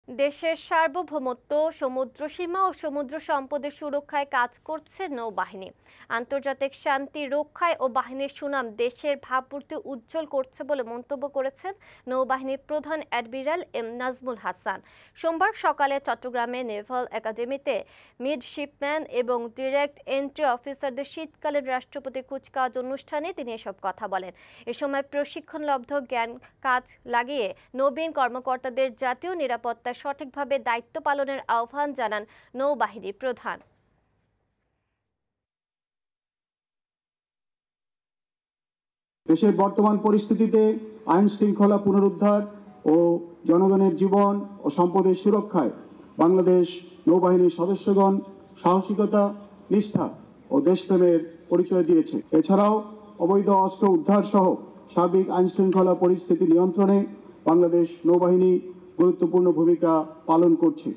দেশের সার্বভৌমত্ব, সমুদ্র সীমা ও সমুদ্র সম্পদের সুরক্ষায় কাজ করছে নৌবাহিনী। আন্তর্জাতিক শান্তি রক্ষায় ও বাহিনীর সুনাম দেশের ভাবমূর্তি উজ্জ্বল করছে বলে মন্তব্য করেছেন নৌবাহিনীর প্রধান অ্যাডমিরাল এম নাজমুল হাসান। সোমবার সকালে চট্টগ্রামে নেভাল একাডেমিতে মিডশিপম্যান এবং ডিরেক্ট এন্ট্রি অফিসারদের শীতকালীন রাষ্ট্রপতি কুচকাওয়াজ অনুষ্ঠানে তিনি এসব কথা বলেন। এ সময় প্রশিক্ষণলব্ধ জ্ঞান কাজ লাগিয়ে নবীন কর্মকর্তাদের জাতীয় নিরাপত্তা সঠিকভাবে দায়িত্ব পালনের আহ্বান জানান নৌবাহিনী প্রধান। দেশের বর্তমান পরিস্থিতিতে আইন শৃঙ্খলা পুনরুদ্ধার ও জনগণের জীবন ও সম্পদের সুরক্ষায় বাংলাদেশ নৌবাহিনীর সদস্যগণ সাহসিকতা, নিষ্ঠা ও দেশপ্রেমের পরিচয় দিয়েছে। এছাড়াও অবৈধ অস্ত্র উদ্ধার সহ সার্বিক আইন শৃঙ্খলা পরিস্থিতি নিয়ন্ত্রণে বাংলাদেশ নৌবাহিনী গুরুত্বপূর্ণ ভূমিকা পালন করছে।